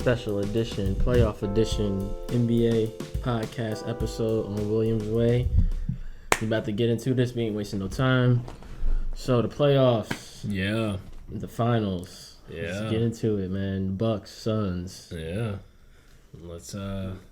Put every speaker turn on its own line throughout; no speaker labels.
special edition, playoff edition NBA podcast episode on Williams Way. We about to get into this. We ain't wasting no time. So the playoffs.
Yeah.
The finals.
Yeah.
Let's get into it, man. Bucks, Suns.
Yeah. Let's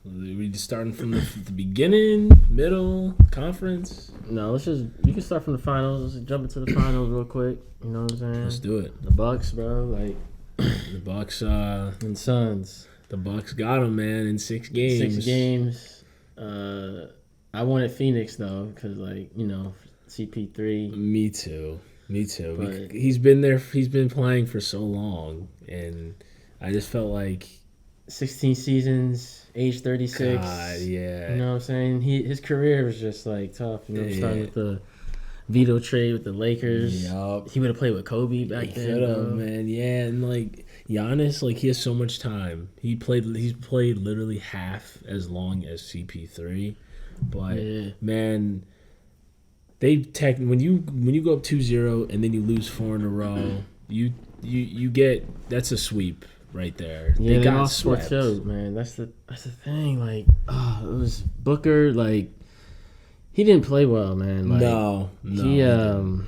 we just starting from the beginning, middle, conference.
No, we can start from the finals. Let's jump into the finals real quick. You know what I'm saying?
Let's do it.
The Bucks, bro, like
the Bucks
and Suns.
The Bucks got them, man, in 6 games.
6 games. I wanted Phoenix though, cause CP3.
Me too.
But
He's been there. He's been playing for so long, and I just felt like
16 seasons, age 36.
God, yeah.
You know what I'm saying? His career was just like tough. Starting with the veto trade with the Lakers.
Yup.
He would have played with Kobe back then.
Could have, man. Yeah, and like Giannis, like he has so much time. He's played literally half as long as CP3. But man, when you go up 2-0 and then you lose 4 in a row, you get that's a sweep. Right there.
Yeah, they got swept too, man. That's the thing. Like, it was Booker. Like, he didn't play well, man. Like,
no.
He man,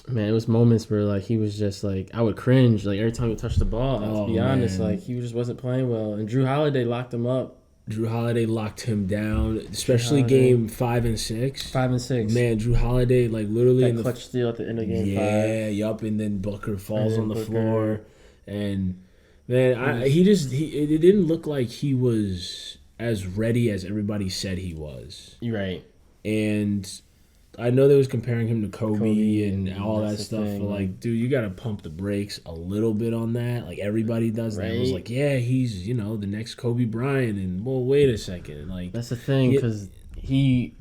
it was moments where like he was just like I would cringe like every time he touched the ball. To be honest, like he just wasn't playing well. And Drew Holiday locked him up.
Drew Holiday locked him down, especially game 5 and 6.
5 and 6.
Man, Drew Holiday like literally
that
in the
clutch steal at the end of game 5.
Yeah, yup. And then Booker falls on the floor, and man, it didn't look like he was as ready as everybody said he was.
You're right.
And I know they was comparing him to Kobe and all that stuff, but like, dude, you got to pump the brakes a little bit on that. Like everybody does that. It was like, yeah, he's the next Kobe Bryant, and well, wait a second, like
that's the thing because he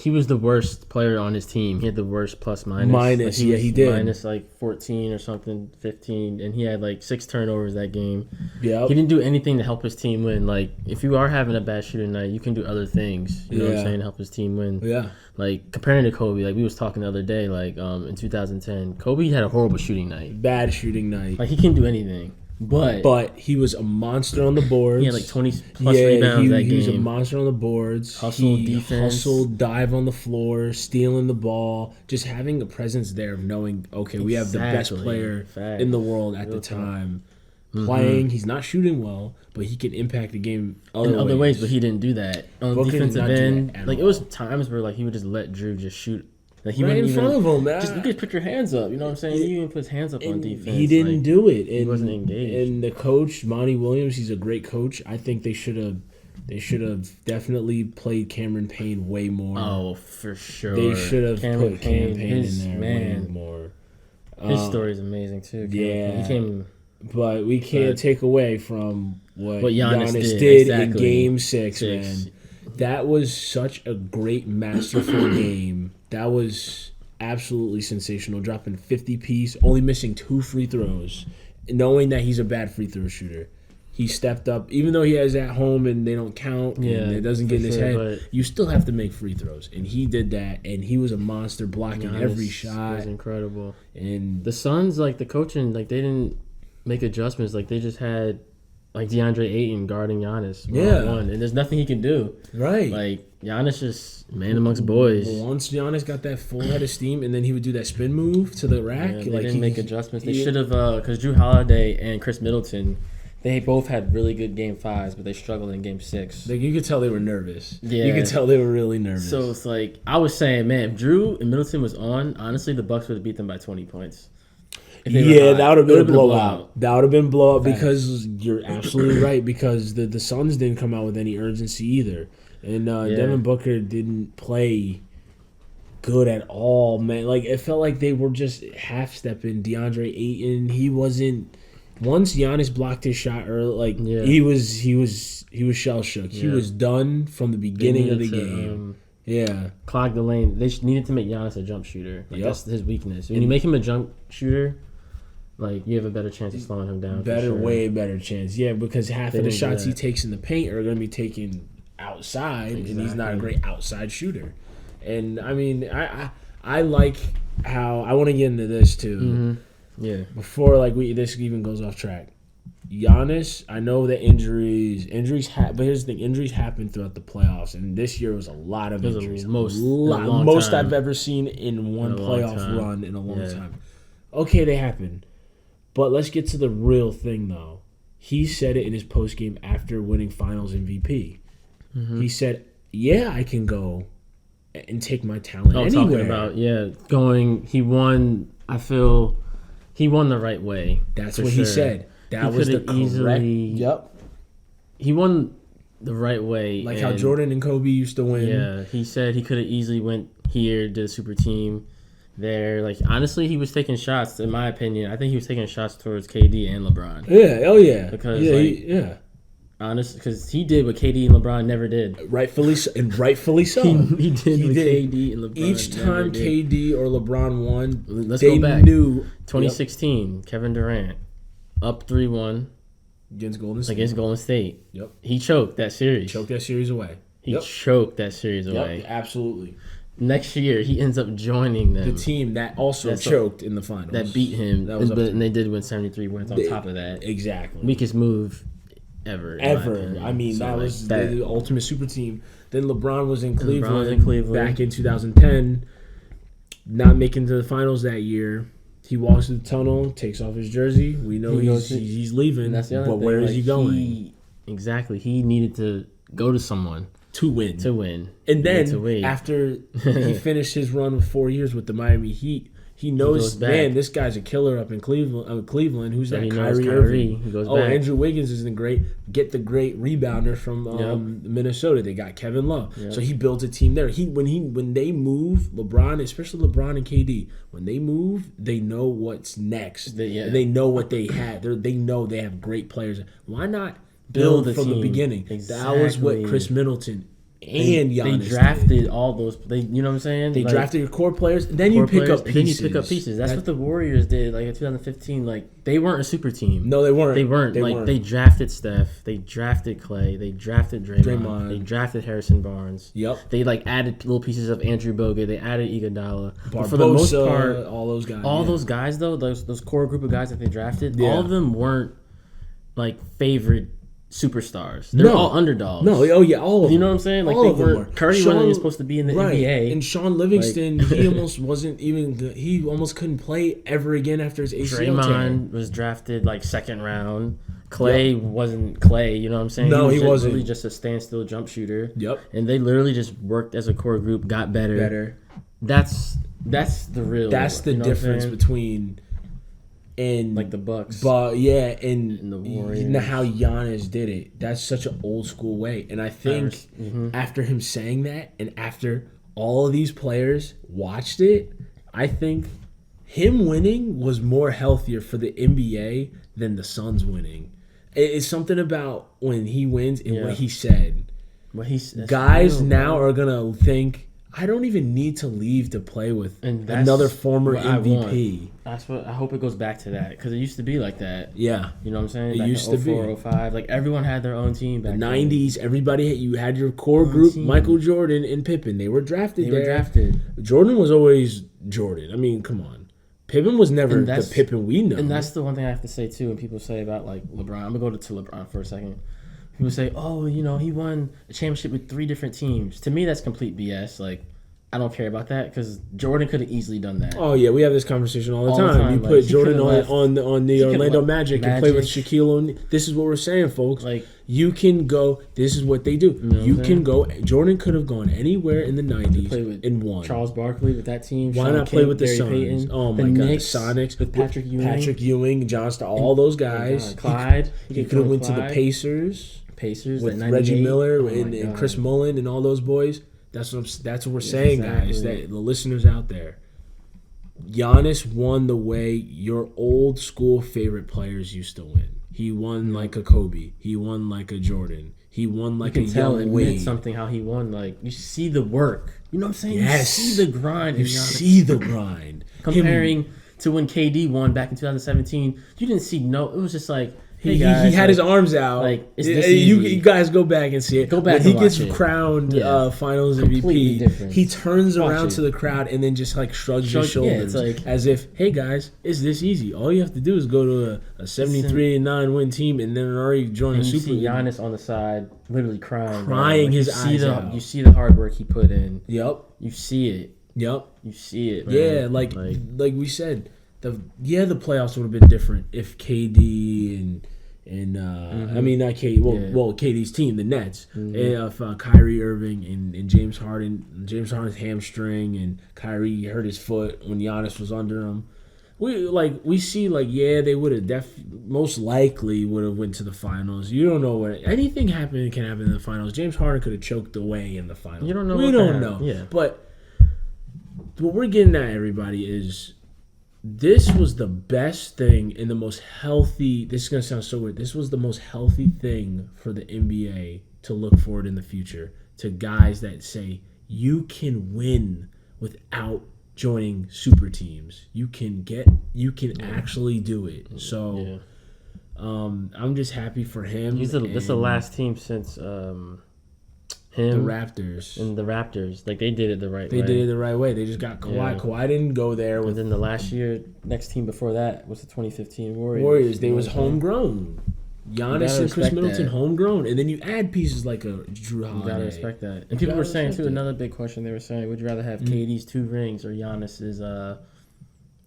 was the worst player on his team. He had the worst plus minus.
Like he did.
Minus like 14 or something, 15. And he had like 6 turnovers that game.
Yeah.
He didn't do anything to help his team win. Like, if you are having a bad shooting night, you can do other things. You know what I'm saying? To help his team win.
Yeah.
Like, comparing to Kobe, like we was talking the other day, like in 2010, Kobe had a horrible shooting night.
Bad shooting night.
Like, he can do anything. But
he was a monster on the boards.
He had like 20 plus rebounds that game.
He was a monster on the boards.
Defense.
Hustled, dive on the floor, stealing the ball, just having a presence there of knowing, okay, we have the best player in the world at the time playing. He's not shooting well, but he can impact the game
in other ways. But he didn't do that. On the defensive end, like
all.
It was times where like he would just let Drew just shoot. Like he
right in front of him, man.
You could put your hands up. You know what I'm saying? He even put his hands up on defense.
He didn't do it.
He wasn't engaged.
And the coach, Myles Williams, he's a great coach. I think they should have definitely played Cameron Payne way more.
Oh, for sure.
They should have put Cameron Payne in there way more.
His story is amazing too.
Yeah.
He came.
But we can't take away from what
Giannis
did in Game 6, man. That was such a great, masterful game. That was absolutely sensational. Dropping 50 piece, only missing 2 free throws, knowing that he's a bad free throw shooter. He stepped up, even though he is at home and they don't count and it doesn't get in his head. You still have to make free throws, and he did that. And he was a monster, blocking every shot.
It was incredible.
And
the Suns, like the coaching, like they didn't make adjustments. Like they just had like DeAndre Ayton guarding Giannis. One, and there's nothing he can do.
Right.
Like Giannis just man amongst boys.
Once Giannis got that full head of steam, and then he would do that spin move to the rack.
Yeah, they didn't make adjustments. They should have, because Drew Holiday and Chris Middleton, they both had really good game 5s, but they struggled in game 6.
Like you could tell they were nervous.
Yeah.
You could tell they were really nervous.
So it's like I was saying, man, if Drew and Middleton was on, honestly, the Bucks would have beat them by 20 points.
Yeah, that would have been a blowout. That would have been blowout
Facts.
Because you're absolutely right. Because the Suns didn't come out with any urgency either, and Devin Booker didn't play good at all, man. Like it felt like they were just half stepping. DeAndre Ayton, he wasn't. Once Giannis blocked his shot early, he was shell shook. Yeah. He was done from the beginning of the game.
Clog the lane. They needed to make Giannis a jump shooter. Like that's his weakness. When you make him a jump shooter, like you have a better chance of slowing him down.
Way better chance. Yeah, because half of the shots he takes in the paint are going to be taken outside, and he's not a great outside shooter. And I mean, I like how I want to get into this too.
Mm-hmm. Yeah.
Before this even goes off track, Giannis, I know that injuries, but here's the thing: injuries happen throughout the playoffs, and this year was a lot of injuries. Most I've ever seen in one playoff run in a long time. Okay, they happen, but let's get to the real thing, though. He said it in his postgame after winning Finals MVP. Mm-hmm. He said, "Yeah, I can go and take my talent anywhere."
Talking about going. He won. I feel he won the right way.
That's what he said. That was the correct. Yep.
He won the right way.
Like how Jordan and Kobe used to win.
Yeah, he said he could have easily went here, did a super team there. Like, honestly, he was taking shots, in my opinion. I think he was taking shots towards KD and LeBron.
Yeah, oh yeah.
Because, honestly, because he did what KD and LeBron never did.
Rightfully so. He did what KD and LeBron each time KD or LeBron won,
let's go back. 2016, Kevin Durant. Up 3-1
against Golden State. Yep.
He choked that series.
Away.
He choked that series away.
Yep, absolutely.
Next year, he ends up joining them.
The team that also choked in the finals.
That beat him. And they did win 73 wins on top of that.
Exactly.
Weakest move ever.
I mean, so that was the ultimate super team. Then LeBron was in Cleveland back in 2010, not making to the finals that year. He walks through the tunnel, takes off his jersey. We know he's leaving, but where is he going?
He needed to go to someone
to win. And then after he finished his run of 4 years with the Miami Heat, he knows, man, this guy's a killer up in Cleveland. Who's that? Kyrie Irving.
He goes back.
Andrew Wiggins isn't great. Get the great rebounder from Minnesota. They got Kevin Love. Yep. So he builds a team there. When they move, LeBron, especially LeBron and KD, when they move, they know what's next. They know what they had. They know they have great players. Why not build from the beginning? Exactly. That was what Chris Middleton and Giannis
they drafted all those. You know what I'm saying?
They drafted your core players, and then you pick up pieces.
That's what the Warriors did. Like in 2015, like they weren't a super team.
No, they weren't.
They drafted Steph. They drafted Clay. They drafted Draymond. They drafted Harrison Barnes.
Yep.
They added little pieces of Andrew Bogut. They added Iguodala.
But for the most part, all those guys,
those core group of guys that they drafted, all of them weren't favorite superstars. They're all underdogs.
No, all of them.
You know what I'm saying? Like all they weren't. Curry wasn't even supposed to be in the NBA.
And Sean Livingston, he almost wasn't even. He almost couldn't play ever again after his ACL
Draymond was drafted second round. Clay wasn't Clay. You know what I'm saying?
No, he wasn't.
Really just a standstill jump shooter.
Yep.
And they literally just worked as a core group, got better. That's the real.
That's the difference between. And
the Bucks,
and
the Warriors.
You know how Giannis did it. That's such an old school way. And I think after him saying that, and after all of these players watched it, I think him winning was more healthier for the NBA than the Suns winning. It's something about when he wins and what he said. Guys now are gonna think, I don't even need to leave to play with another former MVP.
That's what I hope it goes back to that, because it used to be like that.
Yeah,
you know what I'm saying.
It used to be
05. Everyone had their own team. Back
the '90s, you had your core group. Team. Michael Jordan and Pippen, they were drafted. Jordan was always Jordan. I mean, come on. Pippen was never the Pippen we know.
And that's the one thing I have to say too. When people say about LeBron, I'm gonna go to LeBron for a second. People say, "Oh, he won a championship with 3 different teams." To me, that's complete BS. I don't care about that, because Jordan could have easily done that.
Oh yeah, we have this conversation all the time. You put Jordan on the Orlando Magic and play with Shaquille O'Neal. This is what we're saying, folks. You can go. This is what they do. You can go. Jordan could have gone anywhere in the '90s and won.
Charles Barkley with that team.
Why not play with the Suns? Oh my God, the Sonics
with Patrick
Ewing, John Starr, all those guys.
Clyde.
He could have went to the Pacers with Reggie Miller and Chris Mullin and all those boys. That's what we're saying, guys. That the listeners out there, Giannis won the way your old school favorite players used to win. He won like a Kobe. He won like a Jordan. He won like a young Wade.
It meant something how he won. You see the work. You know what I'm saying?
Yes.
You see the grind.
You see the grind.
Comparing to when KD won back in 2017, you didn't see it was just Hey
He
guys,
had his arms out.
like, is this
you
easy?
guys go back and see it.
Go back
when he
and
gets
watch it.
crowned
Yeah.
Finals
Completely
MVP.
different.
He turns
Watch
around
it.
to the crowd and then just like shrugs
Shrug-
his
yeah,
shoulders,
it's like-
as if, "Hey guys, is this easy? All you have to do is go to a 73-9 win team and then already join
And
a
you
Super
see
League."
Giannis on the side, literally crying,
Crying his
you see
eyes
the,
out.
You see the hard work he put in.
Yep.
You see it.
Yep.
You see it. Man.
Yeah, like we said, the playoffs would have been different if KD and I mean not KD, well KD's team, the Nets, and if Kyrie Irving and James Harden's hamstring, and Kyrie hurt his foot when Giannis was under him. We see they would have most likely would have went to the finals. You don't know what anything can happen in the finals. James Harden could have choked away in the finals.
You don't know.
We don't know.
Yeah.
But what we're getting at, everybody, is this was the best thing and the most healthy. This is gonna sound so weird. This was the most healthy thing for the NBA to look forward in the future to guys that say you can win without joining super teams. You can actually do it. So I'm just happy for him.
This is the last team since
the
him
Raptors.
and the Raptors. Like they did it the right way.
They did it the right way. They just got Kawhi.
Yeah.
Kawhi didn't go there
And
with
then the last year, next team before that was the 2015 Warriors.
Warriors. They
You know
was
what I'm saying?
homegrown. Giannis and Chris
respect
Middleton
that.
homegrown, and then you add pieces like a Drew
You
Holiday.
gotta respect that. And
You
people were
gotta
saying
respect
too.
it.
Another big question they were saying: would you rather have KD's 2 rings or Giannis's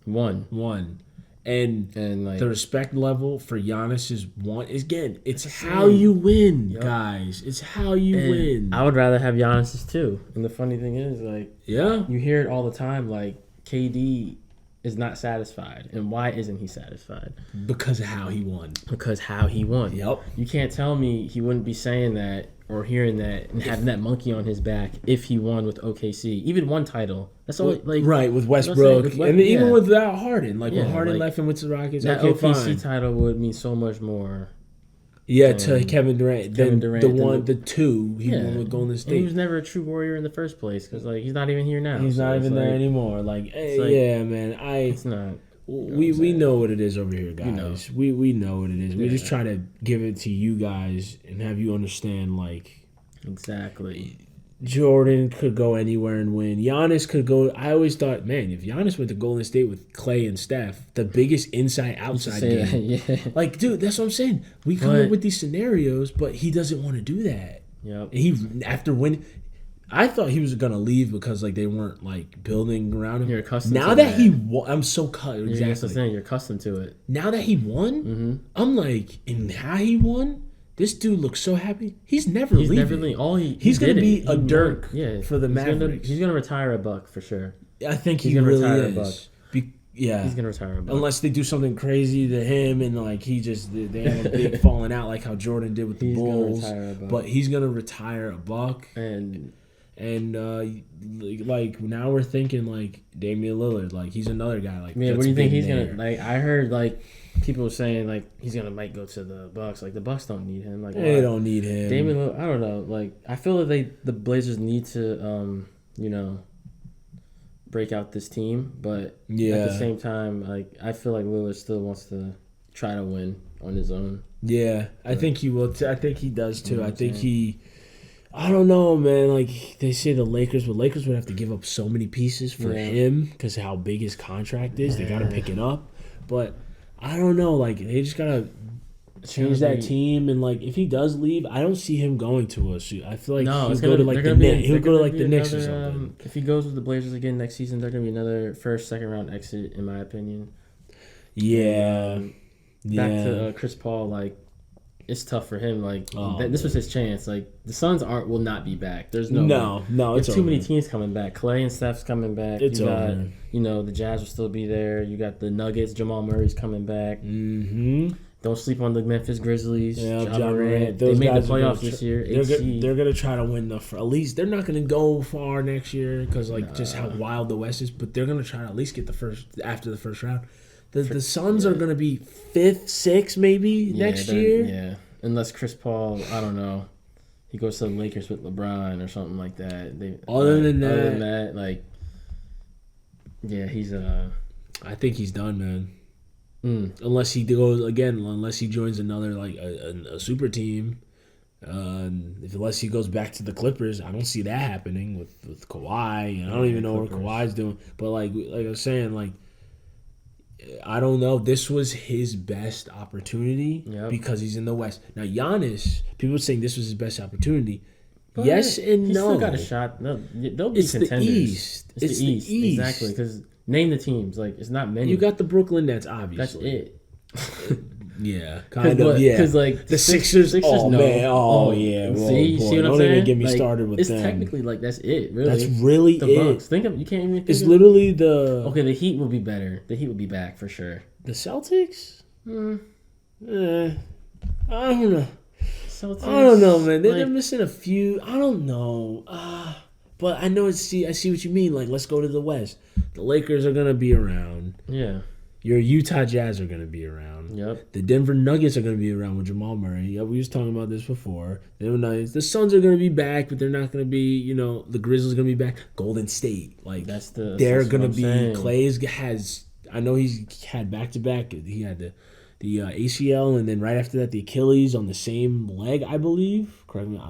1? And like
The respect level for Giannis is one. Again, it's how you win, guys. It's how you win.
I would rather have Giannis's 2. And the funny thing is, like,
Yeah.
you hear it all the time. Like KD is not satisfied, and why isn't he satisfied?
Because of how he won.
Because how he won.
Yep.
You can't tell me he wouldn't be saying that or hearing that and having that monkey on his back if he won with OKC, even one title. That's all. Like
Right, with
you know what I'm
Westbrook,
saying?
and even without Harden. Like when
Yeah,
Harden
like,
left and went to the Rockets,
that
okay,
OKC
fine.
title would mean so much more.
Yeah, to Kevin Durant.
Kevin
Then
Durant,
the
then
one, the 2 he won with Golden
And he
State.
was never a true Warrior in the first place because like he's not even here now.
He's
So
not
it's
even there
like,
anymore. Like, hey,
like-
yeah, man.
It's not.
We know what it is over here, guys.
know.
We know what it is. We
Yeah.
just try to give it to you guys and have you understand. Like,
Exactly.
Jordan could go anywhere and win. Giannis could go. I always thought, man, if Giannis went to Golden State with Clay and Steph, the biggest inside-outside
Say
game.
that, yeah.
Like, dude, that's what I'm saying. We come
But-
up with these scenarios, but he doesn't want to do that.
Yep.
And he after winning. I thought he was gonna leave because like they weren't like building around him.
You're accustomed
now
to
that
that.
he won, I'm so cut.
You're
Exactly.
You're accustomed to it.
Now that he won, I'm like, and how he won, this dude looks so happy. He's never
He's
leaving.
never leaving. All
He's
he
gonna
did
be
it.
a
He
Dirk
won.
for the
he's
Mavericks.
He's gonna retire a buck for sure.
I think
He's
he
gonna
really
retire a
is.
buck.
Yeah.
He's gonna retire a buck.
Unless they do something crazy to him and like they have a big falling out like how Jordan did with the
He's gonna
Bulls.
retire a buck.
But he's gonna retire a buck.
And
Like now we're thinking like Damian Lillard, like he's another guy. Like
man,
that's
what do you think
been
he's
there.
gonna like? I heard like people saying like he's gonna might go to the Bucks. Like the Bucks don't need him. Like
They
why?
don't need him.
Damian Lillard, I don't know. Like I feel that the Blazers need to break out this team, but at
Yeah.
the same time, like I feel like Lillard still wants to try to win on his own.
Yeah, I think he will. I think he does too.
You know
I
what I'm
think
saying?
he. I don't know, man. Like they say the Lakers, but Lakers would have to give up so many pieces for
Yeah.
him because how big his contract is. They got to pick it up, but I don't know. Like they just gotta change
gonna
that
be-
team, and like if he does leave, I don't see him going to us. I feel like
No,
he'll
it's
go
gonna
to
be-
like
they're
the
gonna be-
Knicks. He'll
they're
go to
gonna
like
be
the Knicks or
another,
something.
If he goes with the Blazers again next season, they're gonna be another first, second round exit, in my opinion.
Yeah,
Back to Chris Paul, like it's tough for him. Like this was his chance. Like the Suns will not be back. There's no
it's
There's too many
over.
teams coming back. Clay and Steph's coming back.
It's
you got,
over.
the Jazz will still be there. You got the Nuggets. Jamal Murray's coming back.
Mm-hmm.
Don't sleep on the Memphis Grizzlies.
Yeah,
Ja
John
Morant.
Morant.
They
Those
made the
guys are gonna
playoffs this year.
They're,
Eight seed.
they're gonna try to win at least. They're not gonna go far next year because just how wild the West is. But they're gonna try to at least get the first after the first round. The Suns are gonna be 5th, 6th maybe next year.
Yeah, unless Chris Paul, I don't know, he goes to the Lakers with LeBron or something like that.
Other than
that, like, yeah, he's
I think he's done, man. unless he joins another like a super team. Unless he goes back to the Clippers, I don't see that happening with Kawhi. And I don't even know what Kawhi's doing. But like I was saying, like I don't know. This was his best opportunity because he's in the West. Now Giannis, people are saying this was his best opportunity. But yes and
he
no.
Still got a shot. No, they'll be contenders.
The East.
It's the East. Exactly. Because name the teams. Like it's not many.
You got the Brooklyn Nets, obviously.
That's it.
Yeah, kind of. Yeah,
because like
the Sixers. Oh no. Man. Oh yeah.
See what I'm saying?
Don't even get me started with
it's
them.
It's technically like that's it. Really,
that's really
the Bucks. Think of you can't even.
It's literally the.
Okay, the Heat will be better. The Heat will be back for sure.
The Celtics. I don't know.
Celtics.
I don't know, man. They're missing a few. I don't know. But I know. I see what you mean. Like, let's go to the West. The Lakers are gonna be around.
Yeah.
Your Utah Jazz are going to be around.
Yep.
The Denver Nuggets are going to be around with Jamal Murray. Yep, we was talking about this before. Denver Nuggets. The Suns are going to be back, but they're not going to be, the Grizzlies are going to be back. Golden State. Like, they're going to be. Saying. Clay's has, I know he's had back-to-back. He had the ACL, and then right after that, the Achilles on the same leg, I believe. Correct me.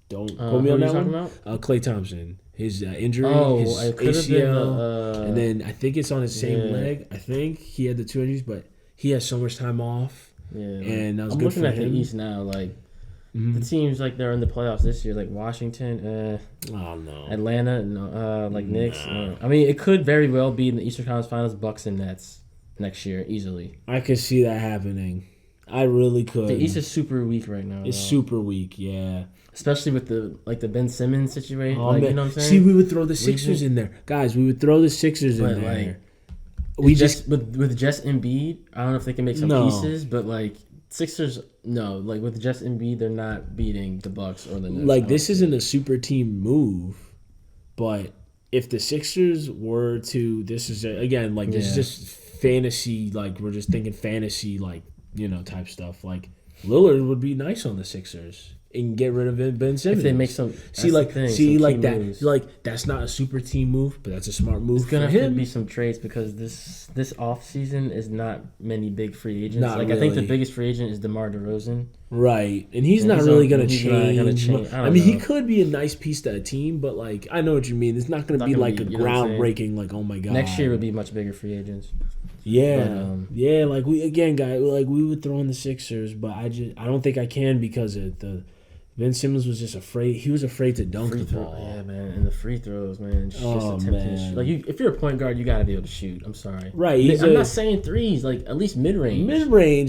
Don't quote me on that one. Klay Thompson. His injury, his ACL, and then I think it's on his same leg. I think he had the two injuries, but he has so much time off.
Yeah,
and that was
I'm
good for him.
looking at the East now, like the teams like they're in the playoffs this year, like Washington,
oh no,
Atlanta, no, like Knicks. I mean, it could very well be in the Eastern Conference Finals, Bucks and Nets next year easily.
I could see that happening. I really could.
The East is super weak right now.
It's super weak, yeah.
Especially with the Ben Simmons situation.
Oh, you know what I'm saying? See, we would throw the Sixers in there. Guys, we would throw the Sixers in there.
We just with just Embiid, I don't know if they can make some pieces, but like Sixers, no. Like with just Embiid, they're not beating the Bucks or the Nets.
Like this isn't a super team move, but if the Sixers were to, this is just fantasy. Like we're just thinking fantasy, like type stuff. Like Lillard would be nice on the Sixers. And get rid of Ben Simmons.
If they make some,
that's not a super team move, but that's a smart move.
It's gonna have to be some trades because this off season is not many big free agents. I think the biggest free agent is DeMar DeRozan.
Right, and he's not really gonna change. I mean, he could be a nice piece to a team, but like I know what you mean. It's not gonna be like a groundbreaking. Like oh my god,
next year would be much bigger free agents.
Yeah, like we would throw in the Sixers, but I don't think I can because of Ben Simmons was just afraid. He was afraid to dunk the ball.
Yeah, man, and the free throws, man. Just attempting to shoot. Like, if you're a point guard, you got to be able to shoot. I'm sorry.
Right.
I'm not saying threes. Like, at least mid-range.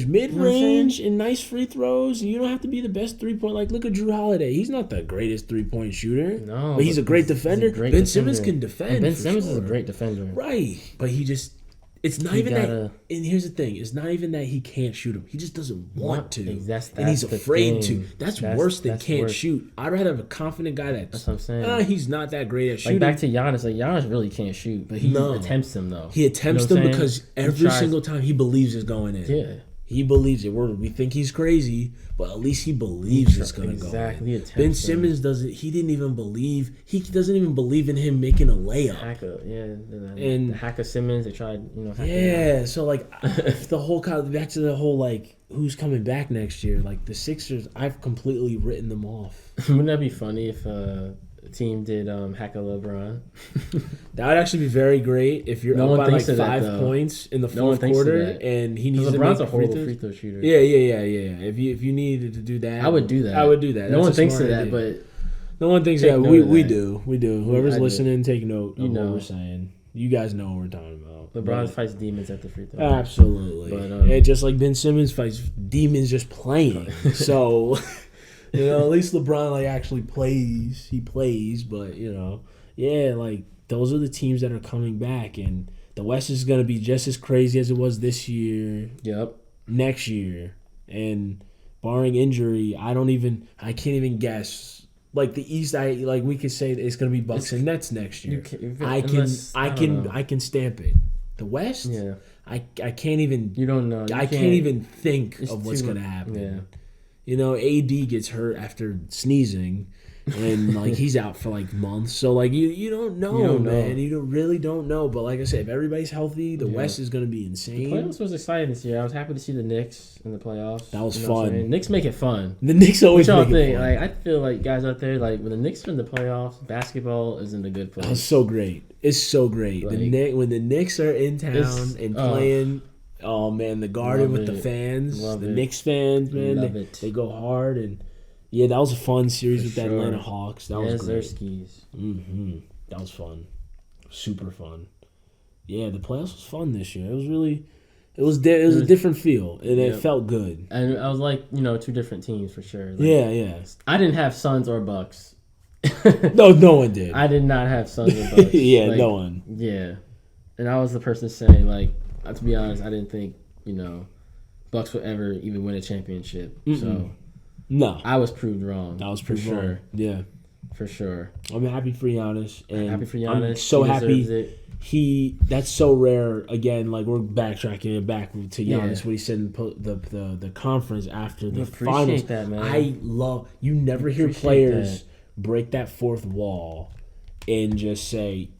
Mid-range, and nice free throws. And you don't have to be the best three-point. Like, look at Drew Holiday. He's not the greatest three-point shooter.
No.
But he's a great defender. Ben Simmons can defend.
And Ben Simmons is a great defender.
Right. But he just... It's not even that, and here's the thing: it's not even that he can't shoot him. He just doesn't want to, and he's afraid to. That's worse than can't shoot. I'd rather have a confident guy that's
what I'm saying.
He's not that great at shooting.
Like back to Giannis, Giannis really can't shoot, but he attempts them though.
He attempts them because every single time he believes it's going in.
Yeah.
He believes it. We think he's crazy, but at least he believes it's going to go.
Exactly.
Ben Simmons doesn't. He didn't even believe. He doesn't even believe in him making a layup.
And Hacker Simmons, they tried.
So like the whole back to the whole like who's coming back next year. Like the Sixers, I've completely written them off.
Wouldn't that be funny if a team did Hacker LeBron?
That would actually be very great if you're up by like 5 points in the fourth quarter and he needs to make
LeBron's a horrible free throw shooter.
Yeah. If you needed to do that,
I would do that. No one thinks of that, but
no one thinks that. We do. Whoever's listening, take note of what we're saying. You guys know what we're talking about.
LeBron fights demons at the free throw.
Absolutely. But, just like Ben Simmons fights demons just playing. So, at least LeBron actually plays. He plays, but like those are the teams that are coming back, and the West is going to be just as crazy as it was this year.
Yep.
Next year, and barring injury, I can't even guess. Like the East, we could say it's going to be Bucks and Nets next year. I can stamp it. The West, I can't even.
You don't know.
I can't even think of what's going to happen.
Yeah.
AD gets hurt after sneezing, and like he's out for like months. So like you don't know, man. You really don't know. But like I said, if everybody's healthy, the West is going to be insane.
The playoffs was exciting this year. I was happy to see the Knicks in the playoffs.
That was fun.
Knicks make it fun.
The Knicks always make it fun.
Like, I feel like guys out there, like when the Knicks are in the playoffs, basketball is in a good place.
That's so great. It's so great.
Like,
when the Knicks are in town and playing. Oh man, the Garden with the fans, the Knicks fans, man, they go hard, and yeah, that was a fun series with the Atlanta Hawks. That was great. That was fun, super fun. Yeah, the playoffs was fun this year. It was a different feel, and it felt good.
And I was like, two different teams for sure. Like,
yeah.
I didn't have Suns or Bucks.
No one did.
I did not have Suns or Bucks.
No one.
Yeah, and I was the person saying like. To be honest, I didn't think, Bucks would ever even win a championship. So,
no.
I was proved wrong.
That was proved wrong.
Sure.
Yeah.
For sure.
I'm happy for Giannis. And
I'm
so happy. That's so rare. Again, like we're backtracking and back to Giannis, what he said in the conference after the finals.
That, man.
You never hear players break that fourth wall and just say,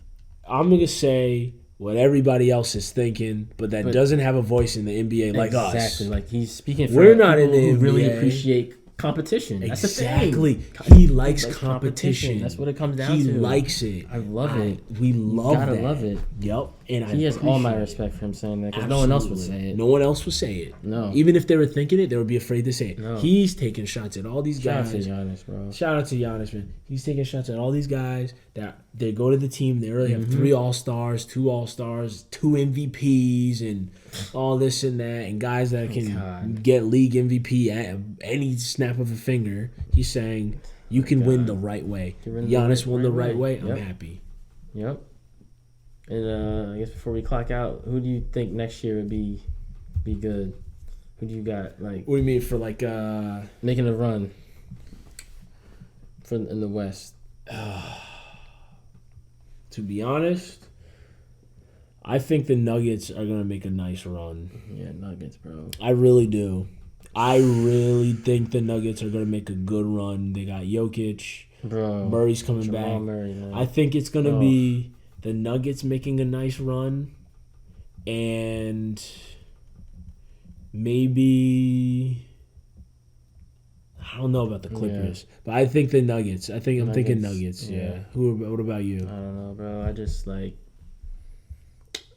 I'm going to say what everybody else is thinking, but doesn't have a voice in the NBA like us.
Exactly. Like he's speaking for
We're not in the NBA.
Really appreciate competition. That's
exactly.
The thing.
He likes competition.
That's what it comes down to.
He likes it.
I love it.
We love that.
You gotta love it.
Yep. And
he has all my respect for him saying that because no one else would say it.
No one else would say it.
No.
Even if they were thinking it, they would be afraid to say it.
No.
He's taking shots at all these guys.
Shout out to Giannis, bro.
Shout out to Giannis, man. He's taking shots at all these guys that they go to the team. They already have 3 All-Stars, 2 All-Stars, 2 MVPs, and all this and that, and guys that can get league MVP at any snap of a finger. He's saying you can win the right way. Giannis won the right way. I'm happy.
Yep. And I guess before we clock out, who do you think next year would be good? Who do you got? Like,
what do you mean for like
making a run in the West?
To be honest, I think the Nuggets are gonna make a nice run.
Yeah, Nuggets, bro.
I really do. I really think the Nuggets are gonna make a good run. They got Jokic.
Bro,
Murray's coming back.
Murray, man.
I think it's gonna be the Nuggets making a nice run, and maybe I don't know about the Clippers, but I think the Nuggets. I'm thinking Nuggets. Yeah. What about you?
I don't know, bro. I just I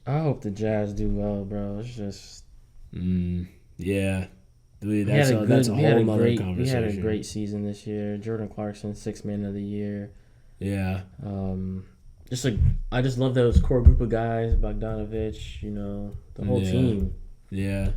hope the Jazz do well, bro. It's just
yeah. That's a whole other conversation.
We had a great season this year. Jordan Clarkson, 6th Man of the Year.
Yeah.
I just love those core group of guys, Bogdanovich, the whole team.
Yeah.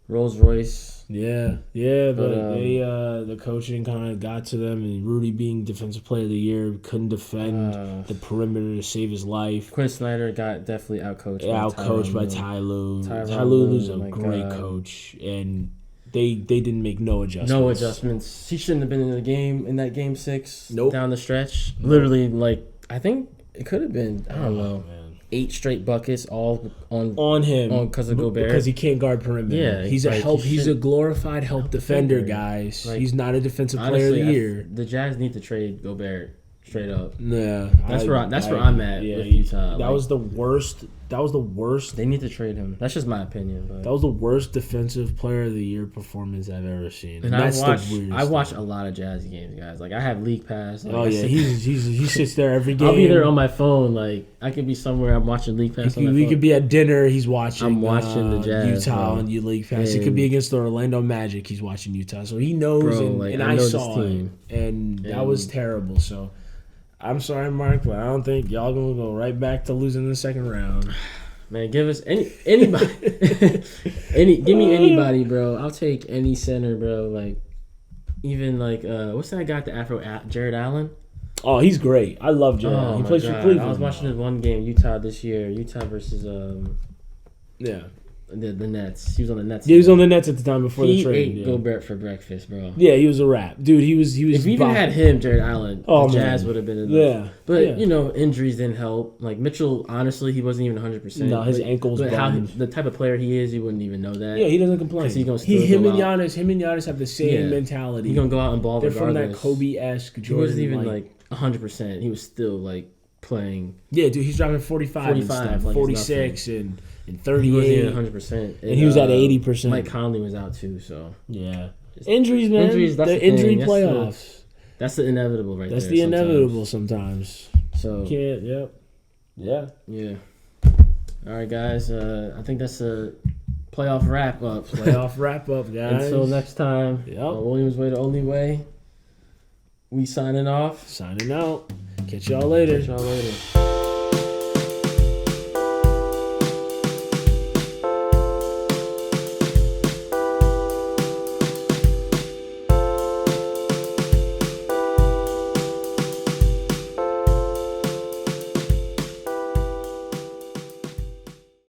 Rolls Royce.
Yeah, but the coaching kind of got to them, and Rudy being Defensive Player of the Year couldn't defend the perimeter to save his life.
Quinn Snyder got definitely outcoached.
By Ty Lue. Ty Lue's a great coach, and they didn't make no adjustments.
No adjustments. He shouldn't have been in that game 6 down the stretch.
Nope.
Literally, I think it could have been, I don't know.
Man.
8 straight buckets all
on him
because of Gobert,
because he can't guard perimeter.
Yeah,
he's a glorified help defender, guys. He's not a Defensive Player of the Year.
The Jazz need to trade Gobert straight up.
Yeah,
that's where I'm at with Utah.
That was the worst.
They need to trade him. That's just my opinion. But
that was the worst Defensive Player of the Year performance I've ever seen.
And I watch a lot of Jazz games, guys. Like I have League Pass.
He sits there every game.
I'll be there on my phone. Like I could be somewhere. I'm watching League Pass.
We could be at dinner. He's watching.
I'm watching the Jazz,
Utah on League Pass. It could be against the Orlando Magic. He's watching Utah, so he knows. And I saw it, and that was terrible. So. I'm sorry, Mark, but I don't think y'all gonna go right back to losing in the second round.
Man, give us anybody. Give me anybody, bro. I'll take any center, bro. Like, even what's that guy? The Afro, Jared Allen.
Oh, he's great. I love Jared. He plays for Cleveland.
I was watching this one game, Utah this year. Utah versus
Yeah.
The Nets. He was on the Nets.
He was on the Nets at the time before the
He
trade.
ate Gobert for breakfast, bro.
Yeah, he was a wrap, dude. He was.
If we even had him, Jared Allen, the Jazz would have been in
Yeah,
but injuries didn't help. Like Mitchell, honestly, he wasn't even 100%.
No, his ankles.
But the type of player he is, you wouldn't even know that.
Yeah, he doesn't complain.
He's gonna
him and Giannis have the same mentality.
He's gonna go out and ball.
They're
regardless.
from that Kobe-esque Jordan.
He wasn't even like 100%. He was still like playing.
Yeah, dude, he's dropping 45 and stuff,
like
46 and 38.
He wasn't even 100%.
And he was at 80%.
Mike Conley was out too, so.
Yeah. Injuries, man.
Injuries, that's
the injury playoffs.
That's the inevitable right there.
That's the inevitable sometimes.
So.
Can't, yep. Yeah.
Yeah. All right, guys. I think that's a playoff wrap-up.
Playoff wrap-up, guys.
Until next time.
Yep.
Williams Way, the only way. We signing off.
Signing out. Catch y'all later.